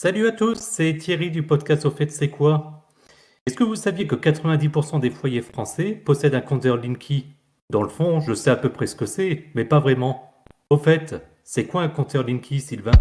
Salut à tous, c'est Thierry du podcast Au fait c'est quoi? Est-ce que vous saviez que 90% des foyers français possèdent un compteur Linky? Dans le fond, je sais à peu près ce que c'est, mais pas vraiment. Au fait, c'est quoi un compteur Linky, Sylvain?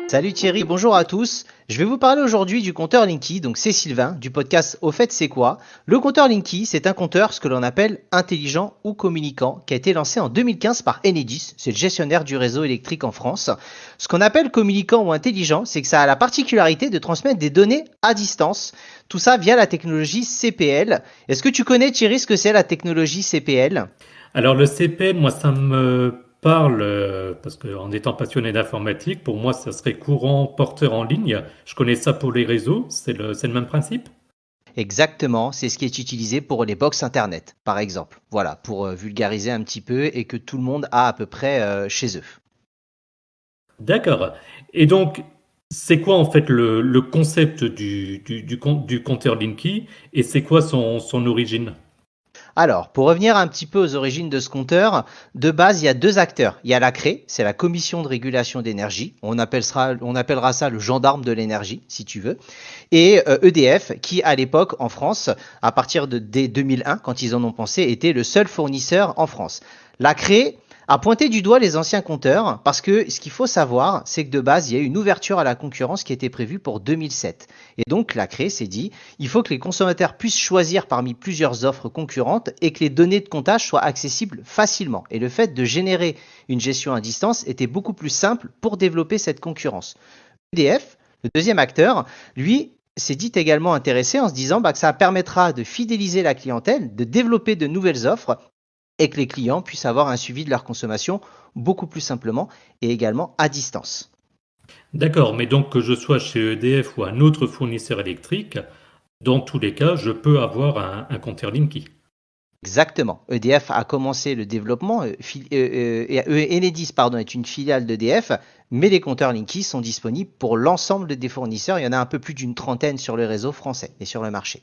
Salut Thierry, bonjour à tous. Je vais vous parler aujourd'hui du compteur Linky, donc c'est Sylvain du podcast Au fait c'est quoi? Le compteur Linky, c'est un compteur ce que l'on appelle intelligent ou communicant qui a été lancé en 2015 par Enedis, c'est le gestionnaire du réseau électrique en France. Ce qu'on appelle communicant ou intelligent, c'est que ça a la particularité de transmettre des données à distance, tout ça via la technologie CPL. Est-ce que tu connais Thierry ce que c'est la technologie CPL? Alors le CPL, moi ça me parle, parce qu'en étant passionné d'informatique, pour moi ça serait courant porteur en ligne. Je connais ça pour les réseaux, c'est le même principe? Exactement, c'est ce qui est utilisé pour les box internet, par exemple. Voilà, pour vulgariser un petit peu et que tout le monde a à peu près chez eux. D'accord. Et donc, c'est quoi en fait le concept du compteur Linky et c'est quoi son origine? Alors, pour revenir un petit peu aux origines de ce compteur, de base, il y a deux acteurs. Il y a la CRE, c'est la Commission de régulation d'énergie. On appellera ça le gendarme de l'énergie, si tu veux. Et EDF, qui à l'époque, en France, à partir dès 2001, quand ils en ont pensé, était le seul fournisseur en France. La CRE a pointé du doigt les anciens compteurs parce que ce qu'il faut savoir, c'est que de base, il y a eu une ouverture à la concurrence qui était prévue pour 2007. Et donc, la CRE s'est dit, il faut que les consommateurs puissent choisir parmi plusieurs offres concurrentes et que les données de comptage soient accessibles facilement. Et le fait de générer une gestion à distance était beaucoup plus simple pour développer cette concurrence. EDF, le deuxième acteur, lui, s'est dit également intéressé en se disant que ça permettra de fidéliser la clientèle, de développer de nouvelles offres et que les clients puissent avoir un suivi de leur consommation beaucoup plus simplement et également à distance. D'accord, mais donc que je sois chez EDF ou un autre fournisseur électrique, dans tous les cas, je peux avoir un compteur Linky. Exactement. EDF a commencé le développement. Enedis pardon, est une filiale d'EDF, mais les compteurs Linky sont disponibles pour l'ensemble des fournisseurs. Il y en a un peu plus d'une trentaine sur le réseau français et sur le marché.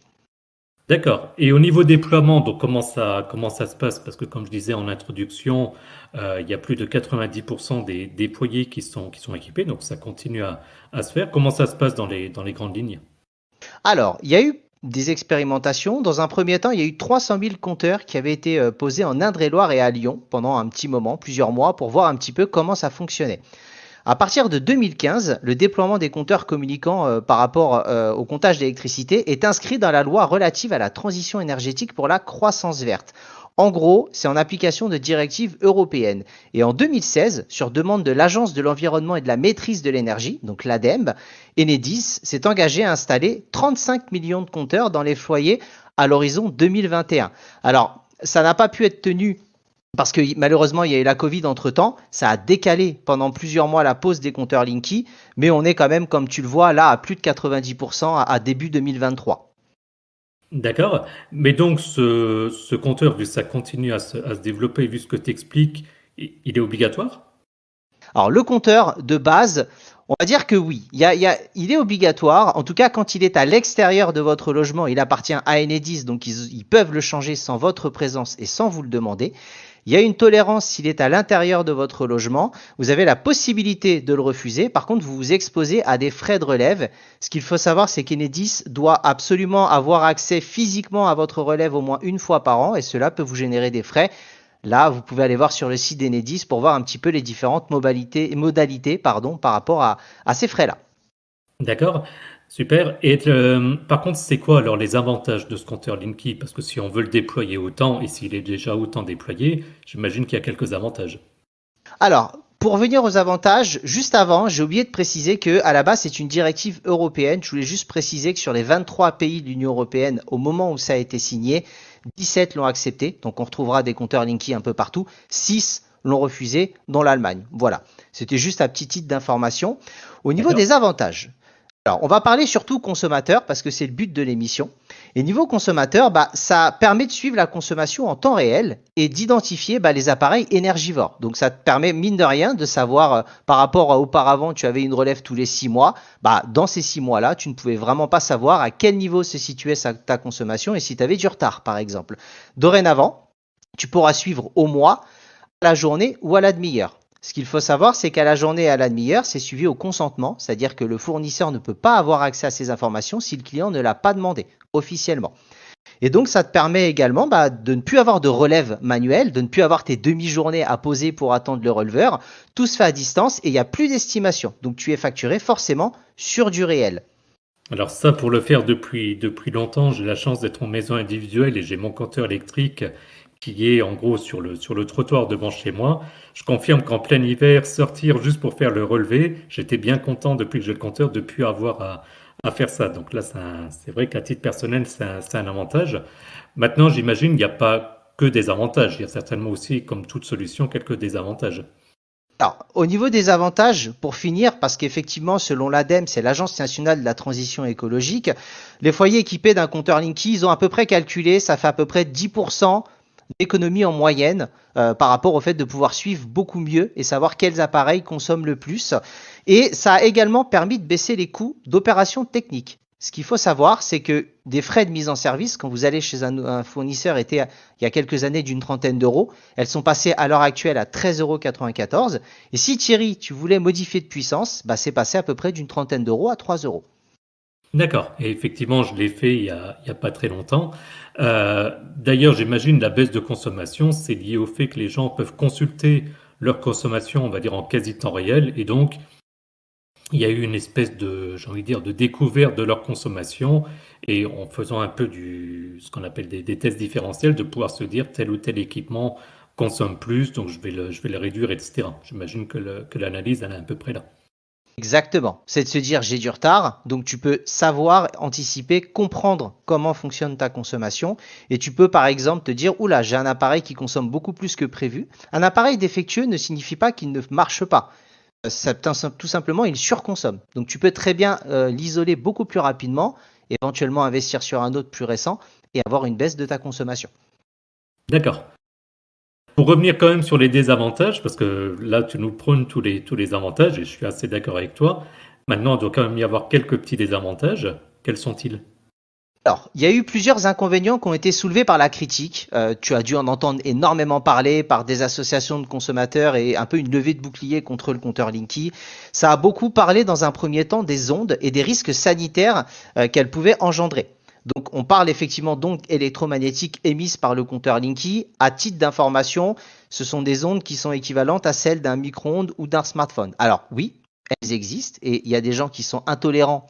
D'accord. Et au niveau déploiement, donc comment ça se passe? Parce que comme je disais en introduction, il y a plus de 90% des déployés qui sont équipés, donc ça continue à se faire. Comment ça se passe dans les grandes lignes? Alors, il y a eu des expérimentations. Dans un premier temps, il y a eu 300 000 compteurs qui avaient été posés en Indre-et-Loire et à Lyon pendant un petit moment, plusieurs mois, pour voir un petit peu comment ça fonctionnait. À partir de 2015, le déploiement des compteurs communicants par rapport au comptage d'électricité est inscrit dans la loi relative à la transition énergétique pour la croissance verte. En gros, c'est en application de directives européennes. Et en 2016, sur demande de l'Agence de l'environnement et de la maîtrise de l'énergie, donc l'ADEME, Enedis s'est engagé à installer 35 millions de compteurs dans les foyers à l'horizon 2021. Alors, ça n'a pas pu être tenu parce que malheureusement, il y a eu la Covid entre-temps, ça a décalé pendant plusieurs mois la pose des compteurs Linky, mais on est quand même, comme tu le vois, là à plus de 90% à début 2023. D'accord. Mais donc ce compteur, vu que ça continue à se développer, vu ce que tu expliques, il est obligatoire? Alors le compteur de base, on va dire que oui, il est obligatoire, en tout cas quand il est à l'extérieur de votre logement, il appartient à Enedis, donc ils peuvent le changer sans votre présence et sans vous le demander. Il y a une tolérance s'il est à l'intérieur de votre logement. Vous avez la possibilité de le refuser. Par contre, vous vous exposez à des frais de relève. Ce qu'il faut savoir, c'est qu'Enedis doit absolument avoir accès physiquement à votre relève au moins une fois par an et cela peut vous générer des frais. Là, vous pouvez aller voir sur le site d'Enedis pour voir un petit peu les différentes modalités par rapport à ces frais-là. D'accord. Super. Et par contre, c'est quoi alors les avantages de ce compteur Linky? Parce que si on veut le déployer autant, et s'il est déjà autant déployé, j'imagine qu'il y a quelques avantages. Alors, pour venir aux avantages, juste avant, j'ai oublié de préciser que à la base, c'est une directive européenne. Je voulais juste préciser que sur les 23 pays de l'Union européenne, au moment où ça a été signé, 17 l'ont accepté. Donc, on retrouvera des compteurs Linky un peu partout. 6 l'ont refusé, dont l'Allemagne. Voilà. C'était juste un petit titre d'information. Au niveau D'accord? des avantages, alors, on va parler surtout consommateurs parce que c'est le but de l'émission. Et niveau consommateur, ça permet de suivre la consommation en temps réel et d'identifier les appareils énergivores. Donc ça te permet, mine de rien, de savoir par rapport à auparavant, tu avais une relève tous les 6 mois. Dans ces 6 mois-là, tu ne pouvais vraiment pas savoir à quel niveau se situait ta consommation et si tu avais du retard, par exemple. Dorénavant, tu pourras suivre au mois, à la journée ou à la demi-heure. Ce qu'il faut savoir, c'est qu'à la journée et à la demi-heure, c'est suivi au consentement, c'est-à-dire que le fournisseur ne peut pas avoir accès à ces informations si le client ne l'a pas demandé officiellement. Et donc, ça te permet également de ne plus avoir de relève manuelle, de ne plus avoir tes demi-journées à poser pour attendre le releveur. Tout se fait à distance et il n'y a plus d'estimation. Donc, tu es facturé forcément sur du réel. Alors ça, pour le faire depuis longtemps, j'ai la chance d'être en maison individuelle et j'ai mon compteur électrique qui est en gros sur le trottoir devant chez moi. Je confirme qu'en plein hiver, sortir juste pour faire le relevé, j'étais bien content depuis que j'ai le compteur de ne plus avoir à faire ça. Donc là, c'est vrai qu'à titre personnel, c'est un avantage. Maintenant, j'imagine qu'il n'y a pas que des avantages. Il y a certainement aussi, comme toute solution, quelques désavantages. Alors, au niveau des avantages, pour finir, parce qu'effectivement, selon l'ADEME, c'est l'Agence nationale de la transition écologique, les foyers équipés d'un compteur Linky, ils ont à peu près calculé, ça fait à peu près 10% d'économie en moyenne par rapport au fait de pouvoir suivre beaucoup mieux et savoir quels appareils consomment le plus. Et ça a également permis de baisser les coûts d'opérations techniques. Ce qu'il faut savoir, c'est que des frais de mise en service, quand vous allez chez un fournisseur, étaient il y a quelques années d'une trentaine d'euros. Elles sont passées à l'heure actuelle à 13,94 €. Et si Thierry, tu voulais modifier de puissance, c'est passé à peu près d'une trentaine d'euros à 3 euros. D'accord. Et effectivement, je l'ai fait il y a pas très longtemps. D'ailleurs, j'imagine la baisse de consommation, c'est lié au fait que les gens peuvent consulter leur consommation, on va dire en quasi temps réel, et donc il y a eu une espèce de, j'ai envie de dire, de découverte de leur consommation, et en faisant un peu ce qu'on appelle des tests différentiels, de pouvoir se dire tel ou tel équipement consomme plus, donc je vais le réduire, etc. J'imagine que l'analyse, elle est à peu près là. Exactement. C'est de se dire j'ai du retard, donc tu peux savoir, anticiper, comprendre comment fonctionne ta consommation et tu peux par exemple te dire oula, j'ai un appareil qui consomme beaucoup plus que prévu. Un appareil défectueux ne signifie pas qu'il ne marche pas. Tout simplement, il surconsomme. Donc tu peux très bien l'isoler beaucoup plus rapidement, éventuellement investir sur un autre plus récent et avoir une baisse de ta consommation. D'accord. Pour revenir quand même sur les désavantages, parce que là, tu nous prônes tous les avantages, et je suis assez d'accord avec toi. Maintenant, il doit quand même y avoir quelques petits désavantages. Quels sont-ils? Alors, il y a eu plusieurs inconvénients qui ont été soulevés par la critique. Tu as dû en entendre énormément parler par des associations de consommateurs et un peu une levée de bouclier contre le compteur Linky. Ça a beaucoup parlé dans un premier temps des ondes et des risques sanitaires qu'elles pouvaient engendrer. Donc, on parle effectivement d'ondes électromagnétiques émises par le compteur Linky. À titre d'information, ce sont des ondes qui sont équivalentes à celles d'un micro-ondes ou d'un smartphone. Alors oui, elles existent et il y a des gens qui sont intolérants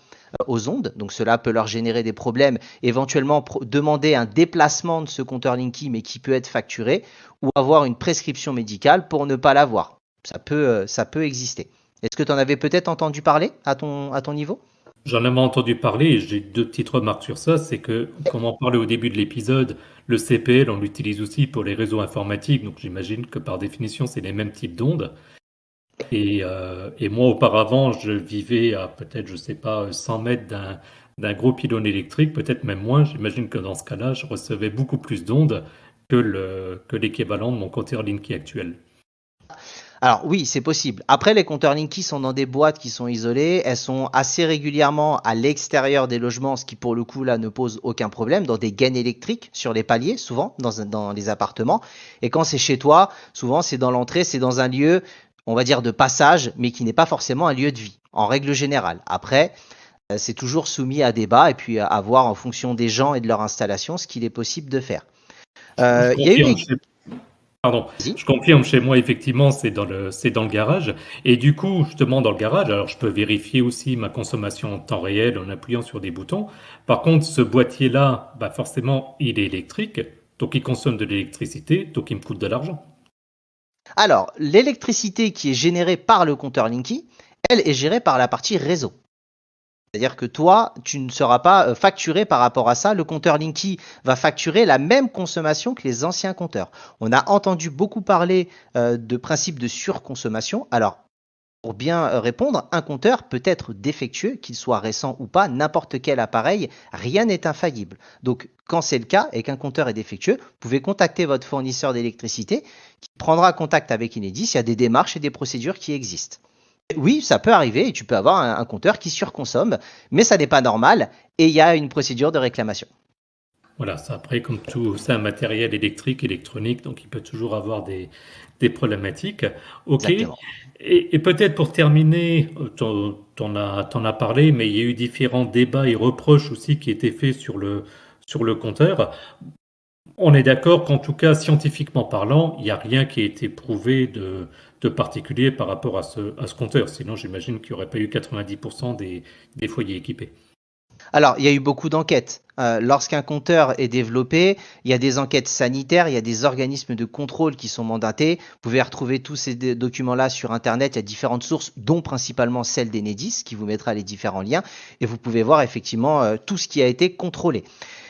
aux ondes, donc cela peut leur générer des problèmes, éventuellement demander un déplacement de ce compteur Linky mais qui peut être facturé ou avoir une prescription médicale pour ne pas l'avoir. Ça peut exister. Est-ce que tu en avais peut-être entendu parler à ton niveau? J'en avais entendu parler et j'ai deux petites remarques sur ça. C'est que, comme on parlait au début de l'épisode, le CPL, on l'utilise aussi pour les réseaux informatiques. Donc j'imagine que par définition, c'est les mêmes types d'ondes. Et moi, auparavant, je vivais à peut-être, je sais pas, 100 mètres d'un gros pylône électrique, peut-être même moins. J'imagine que dans ce cas-là, je recevais beaucoup plus d'ondes que l'équivalent de mon compteur Linky actuel. Alors oui, c'est possible. Après, les compteurs Linky sont dans des boîtes qui sont isolées. Elles sont assez régulièrement à l'extérieur des logements, ce qui pour le coup là ne pose aucun problème, dans des gaines électriques sur les paliers, souvent dans les appartements. Et quand c'est chez toi, souvent c'est dans l'entrée, c'est dans un lieu, on va dire de passage, mais qui n'est pas forcément un lieu de vie, en règle générale. Après, c'est toujours soumis à débat et puis à voir en fonction des gens et de leur installation ce qu'il est possible de faire. Je Il y a eu confirme. Pardon, Vas-y. je confirme chez moi, effectivement, c'est dans le garage. Et du coup, justement, dans le garage, alors je peux vérifier aussi ma consommation en temps réel en appuyant sur des boutons. Par contre, ce boîtier-là, forcément, il est électrique, donc il consomme de l'électricité, donc il me coûte de l'argent. Alors, l'électricité qui est générée par le compteur Linky, elle est gérée par la partie réseau. C'est-à-dire que toi, tu ne seras pas facturé par rapport à ça. Le compteur Linky va facturer la même consommation que les anciens compteurs. On a entendu beaucoup parler de principe de surconsommation. Alors, Pour bien répondre, un compteur peut être défectueux, qu'il soit récent ou pas, n'importe quel appareil, rien n'est infaillible. Donc, quand c'est le cas et qu'un compteur est défectueux, vous pouvez contacter votre fournisseur d'électricité qui prendra contact avec Enedis. Il y a des démarches et des procédures qui existent. Oui, ça peut arriver et tu peux avoir un compteur qui surconsomme, mais ça n'est pas normal et il y a une procédure de réclamation. Voilà, ça, après, comme tout, c'est un matériel électrique, électronique, donc il peut toujours avoir des problématiques. OK. Exactement. Et peut-être pour terminer, t'en as parlé, mais il y a eu différents débats et reproches aussi qui étaient faits sur le compteur. On est d'accord qu'en tout cas, scientifiquement parlant, il n'y a rien qui a été prouvé de particulier par rapport à ce compteur. Sinon, j'imagine qu'il n'y aurait pas eu 90% des foyers équipés. Alors, il y a eu beaucoup d'enquêtes. Lorsqu'un compteur est développé, il y a des enquêtes sanitaires, il y a des organismes de contrôle qui sont mandatés. Vous pouvez retrouver tous ces documents-là sur Internet. Il y a différentes sources, dont principalement celle d'Enedis, qui vous mettra les différents liens. Et vous pouvez voir effectivement tout ce qui a été contrôlé.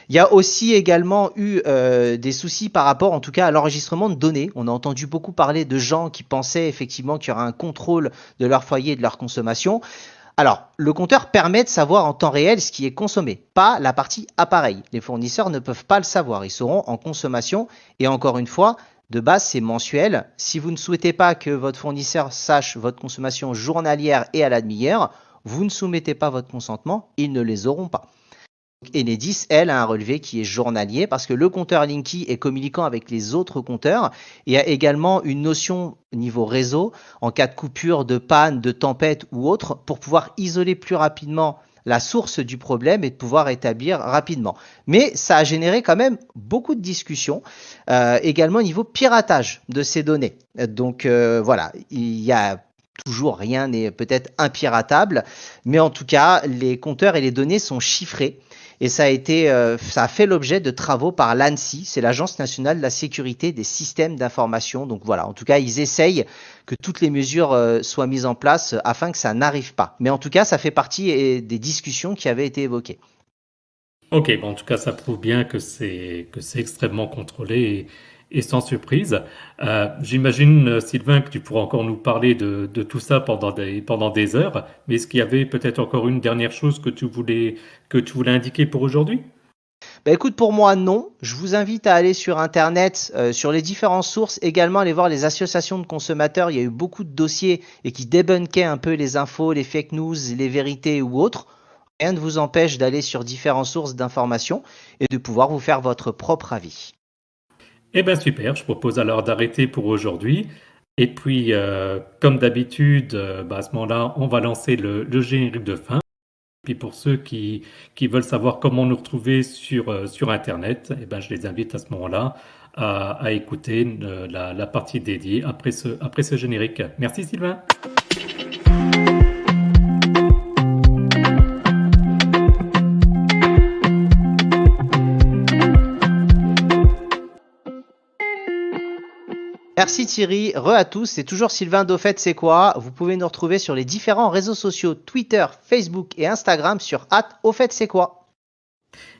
Il y a aussi également eu des soucis par rapport, en tout cas, à l'enregistrement de données. On a entendu beaucoup parler de gens qui pensaient effectivement qu'il y aurait un contrôle de leur foyer et de leur consommation. Alors, le compteur permet de savoir en temps réel ce qui est consommé, pas la partie appareil. Les fournisseurs ne peuvent pas le savoir, ils seront en consommation et encore une fois, de base c'est mensuel. Si vous ne souhaitez pas que votre fournisseur sache votre consommation journalière et à la demi-heure, vous ne soumettez pas votre consentement, ils ne les auront pas. Enedis, elle, a un relevé qui est journalier parce que le compteur Linky est communiquant avec les autres compteurs. Il y a également une notion niveau réseau en cas de coupure, de panne, de tempête ou autre pour pouvoir isoler plus rapidement la source du problème et de pouvoir établir rapidement. Mais ça a généré quand même beaucoup de discussions, également au niveau piratage de ces données. Donc voilà, il y a toujours rien n'est peut-être impiratable, mais en tout cas, les compteurs et les données sont chiffrés. Et ça a fait l'objet de travaux par l'ANSSI, c'est l'Agence nationale de la sécurité des systèmes d'information. Donc voilà, en tout cas, ils essayent que toutes les mesures soient mises en place afin que ça n'arrive pas. Mais en tout cas, ça fait partie des discussions qui avaient été évoquées. Ok, bon, en tout cas, ça prouve bien que c'est extrêmement contrôlé et sans surprise. J'imagine, Sylvain, que tu pourras encore nous parler de tout ça pendant des heures. Mais est-ce qu'il y avait peut-être encore une dernière chose que tu voulais indiquer pour aujourd'hui? Bah écoute, pour moi, non. Je vous invite à aller sur Internet, sur les différentes sources, également aller voir les associations de consommateurs. Il y a eu beaucoup de dossiers et qui débunkaient un peu les infos, les fake news, les vérités ou autres. Rien ne vous empêche d'aller sur différentes sources d'informations et de pouvoir vous faire votre propre avis. Eh bien, super. Je propose alors d'arrêter pour aujourd'hui. Et puis, comme d'habitude, bah, à ce moment-là, on va lancer le générique de fin. Puis pour ceux qui veulent savoir comment nous retrouver sur Internet, eh ben, je les invite à ce moment-là à écouter la partie dédiée après ce générique. Merci Sylvain. Merci Thierry, à tous, c'est toujours Sylvain d'Au fait c'est quoi. Vous pouvez nous retrouver sur les différents réseaux sociaux Twitter, Facebook et Instagram sur @Au fait c'est quoi.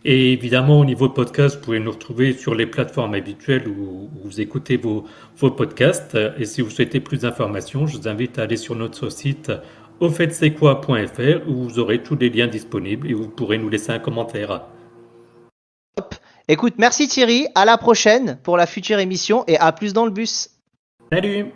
Et évidemment, au niveau podcast, vous pouvez nous retrouver sur les plateformes habituelles où vous écoutez vos podcasts. Et si vous souhaitez plus d'informations, je vous invite à aller sur notre site auffaitc'estquoi.fr où vous aurez tous les liens disponibles et vous pourrez nous laisser un commentaire. Écoute, merci Thierry, à la prochaine pour la future émission et à plus dans le bus. Salut!